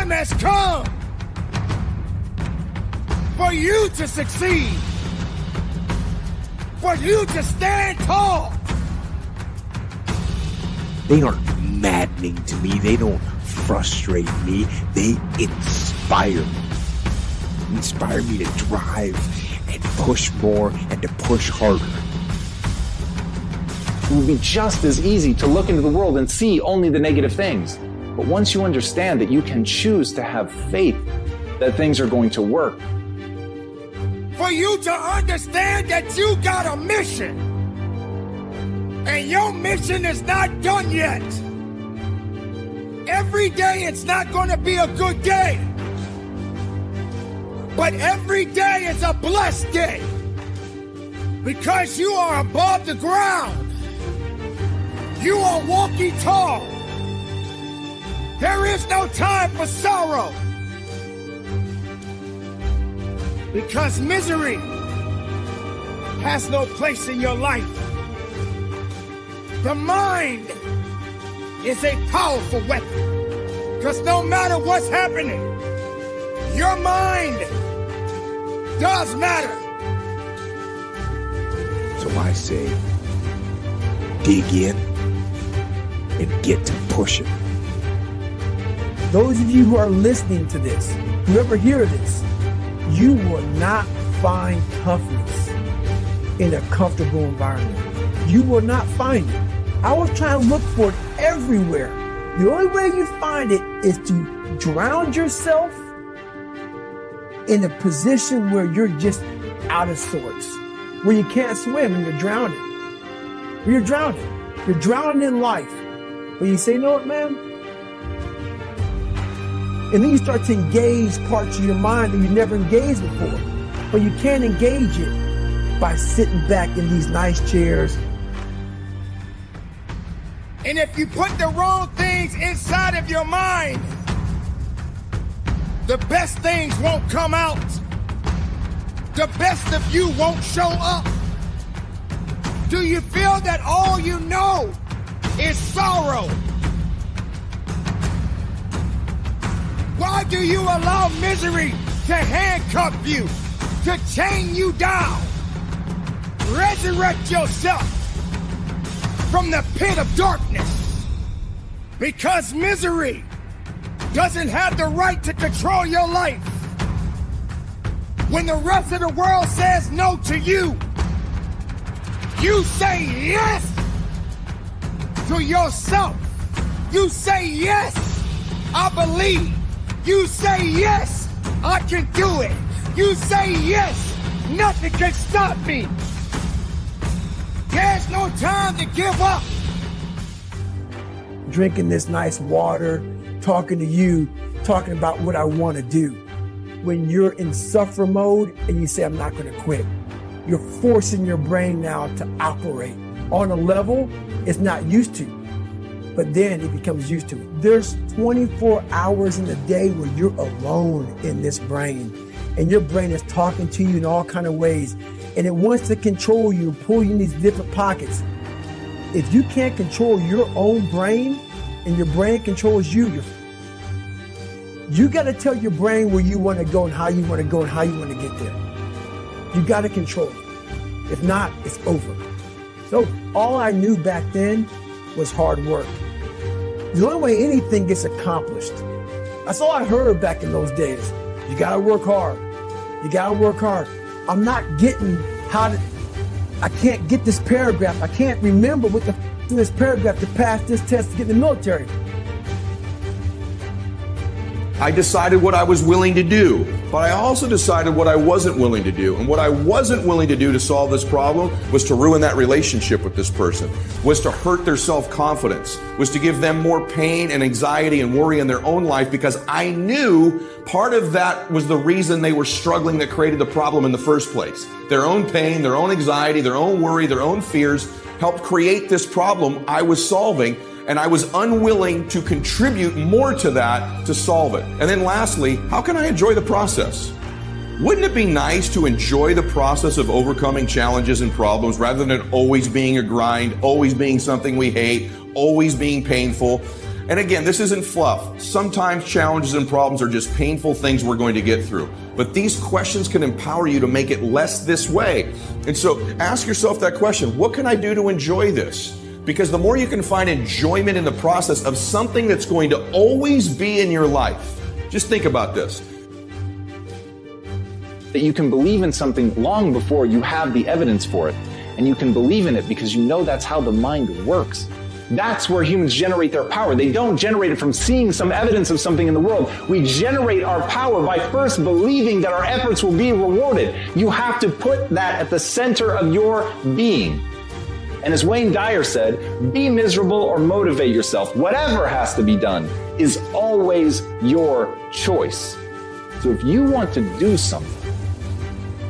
time has come for you to succeed, for you to stand tall. They aren't maddening to me. They don't frustrate me. They inspire me. Inspire me to drive and push more and to push harder. It would be just as easy to look into the world and see only the negative things. But once you understand that you can choose to have faith that things are going to work. For you to understand that you got a mission. And your mission is not done yet. Every day it's not going to be a good day. But every day is a blessed day. Because you are above the ground. You are walking tall. There is no time for sorrow. Because misery has no place in your life. The mind is a powerful weapon. Because no matter what's happening, your mind does matter. So I say, dig in and get to pushing. Those of you who are listening to this, whoever hear this, you will not find toughness in a comfortable environment. You will not find it. I was trying to look for it everywhere. The only way you find it is to drown yourself in a position where you're just out of sorts, where you can't swim and you're drowning. You're drowning. You're drowning in life. When you say, you know what, man? And then you start to engage parts of your mind that you never engaged before. But you can't engage it by sitting back in these nice chairs. And if you put the wrong things inside of your mind, the best things won't come out. The best of you won't show up. Do you feel that all you know is sorrow? Why do you allow misery to handcuff you, to chain you down? Resurrect yourself from the pit of darkness, because misery doesn't have the right to control your life. When the rest of the world says no to you, you say yes to yourself. You say yes, I believe. You say yes, I can do it. You say yes, nothing can stop me. There's no time to give up. Drinking this nice water, talking to you, talking about what I want to do. When you're in suffer mode and you say, I'm not going to quit, you're forcing your brain now to operate on a level it's not used to. But then it becomes used to it. There's 24 hours in a day where you're alone in this brain, and your brain is talking to you in all kinds of ways, and it wants to control you, pull you in these different pockets. If you can't control your own brain, and your brain controls you, you got to tell your brain where you want to go and how you want to go and how you want to get there. You got to control it. If not, it's over. So all I knew back then was hard work. The only way anything gets accomplished. That's all I heard back in those days. You gotta work hard. You gotta work hard. I'm not getting I can't get this paragraph. I can't remember what the in this paragraph to pass this test to get in the military. I decided what I was willing to do, but I also decided what I wasn't willing to do. And what I wasn't willing to do to solve this problem was to ruin that relationship with this person, was to hurt their self-confidence, was to give them more pain and anxiety and worry in their own life, because I knew part of that was the reason they were struggling that created the problem in the first place. Their own pain, their own anxiety, their own worry, their own fears helped create this problem I was solving. And I was unwilling to contribute more to that to solve it. And then lastly, how can I enjoy the process? Wouldn't it be nice to enjoy the process of overcoming challenges and problems rather than always being a grind, always being something we hate, always being painful? And again, this isn't fluff. Sometimes challenges and problems are just painful things we're going to get through. But these questions can empower you to make it less this way. And so ask yourself that question, what can I do to enjoy this? Because the more you can find enjoyment in the process of something that's going to always be in your life, just think about this. That you can believe in something long before you have the evidence for it. And you can believe in it because you know that's how the mind works. That's where humans generate their power. They don't generate it from seeing some evidence of something in the world. We generate our power by first believing that our efforts will be rewarded. You have to put that at the center of your being. And as Wayne Dyer said, be miserable or motivate yourself. Whatever has to be done is always your choice. So if you want to do something,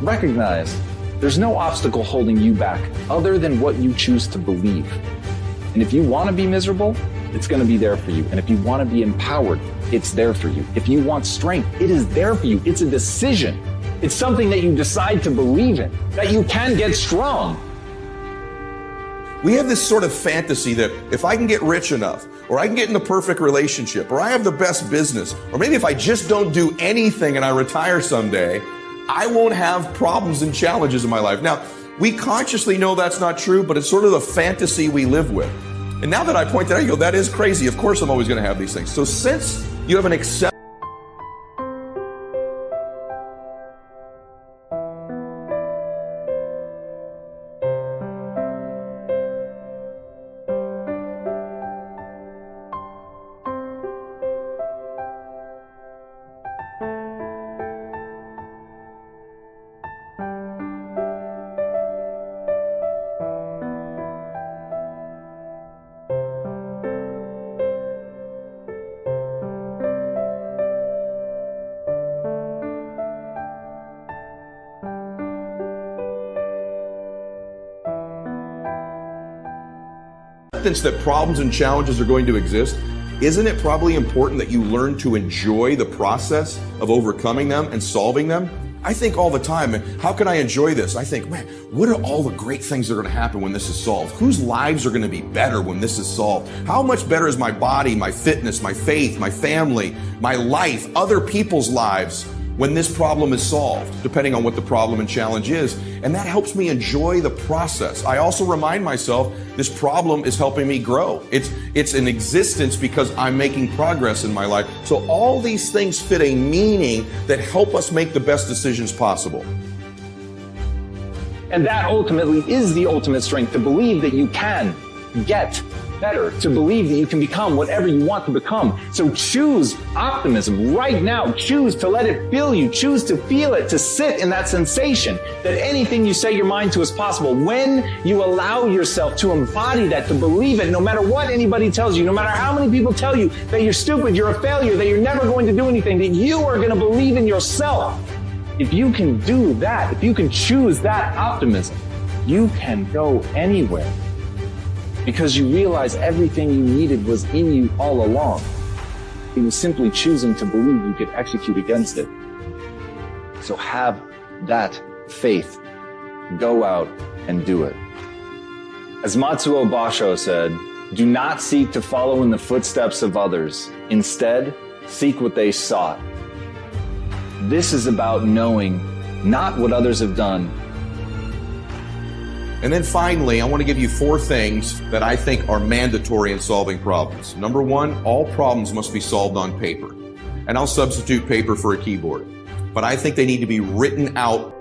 recognize there's no obstacle holding you back other than what you choose to believe. And if you want to be miserable, it's going to be there for you. And if you want to be empowered, it's there for you. If you want strength, it is there for you. It's a decision. It's something that you decide to believe in, that you can get strong. We have this sort of fantasy that if I can get rich enough, or I can get in the perfect relationship, or I have the best business, or maybe if I just don't do anything and I retire someday, I won't have problems and challenges in my life. Now, we consciously know that's not true, but it's sort of the fantasy we live with. And now that I point that out, you go, that is crazy. Of course I'm always going to have these things. So since you have an acceptance that problems and challenges are going to exist, isn't it probably important that you learn to enjoy the process of overcoming them and solving them? I think all the time, how can I enjoy this? I think, man, what are all the great things that are going to happen when this is solved? Whose lives are going to be better when this is solved? How much better is my body, my fitness, my faith, my family, my life, other people's lives when this problem is solved, depending on what the problem and challenge is. And that helps me enjoy the process. I also remind myself this problem is helping me grow. It's in existence because I'm making progress in my life. So all these things fit a meaning that help us make the best decisions possible. And that ultimately is the ultimate strength, to believe that you can get better, to believe that you can become whatever you want to become. So choose optimism right now. Choose to let it fill you. Choose to feel it, to sit in that sensation that anything you set your mind to is possible. When you allow yourself to embody that, to believe it, no matter what anybody tells you, no matter how many people tell you that you're stupid, you're a failure, that you're never going to do anything, that you are going to believe in yourself. If you can do that, if you can choose that optimism, you can go anywhere. Because you realize everything you needed was in you all along. It was simply choosing to believe you could execute against it. So have that faith. Go out and do it. As Matsuo Basho said, do not seek to follow in the footsteps of others. Instead, seek what they sought. This is about knowing not what others have done. And then finally, I want to give you 4 things that I think are mandatory in solving problems. Number 1, all problems must be solved on paper. And I'll substitute paper for a keyboard. But I think they need to be written out.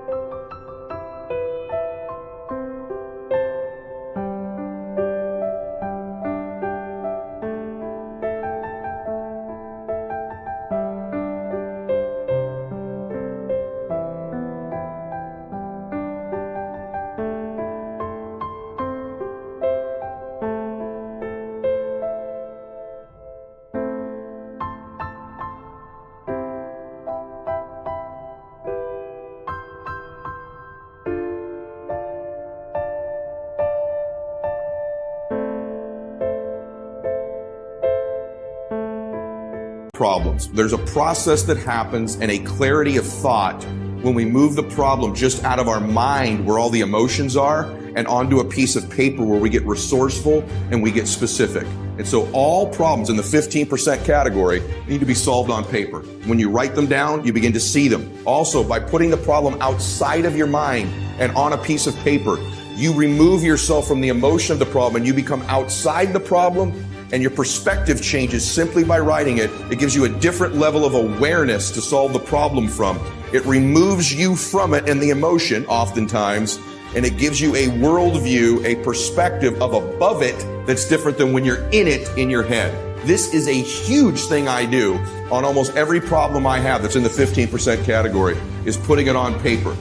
Problems. There's a process that happens and a clarity of thought when we move the problem just out of our mind where all the emotions are and onto a piece of paper where we get resourceful and we get specific. And so all problems in the 15% category need to be solved on paper. When you write them down, you begin to see them. Also, by putting the problem outside of your mind and on a piece of paper, you remove yourself from the emotion of the problem and you become outside the problem, and your perspective changes simply by writing it. It gives you a different level of awareness to solve the problem from. It removes you from it and the emotion oftentimes, and it gives you a worldview, a perspective of above it that's different than when you're in it in your head. This is a huge thing I do on almost every problem I have that's in the 15% category, is putting it on paper.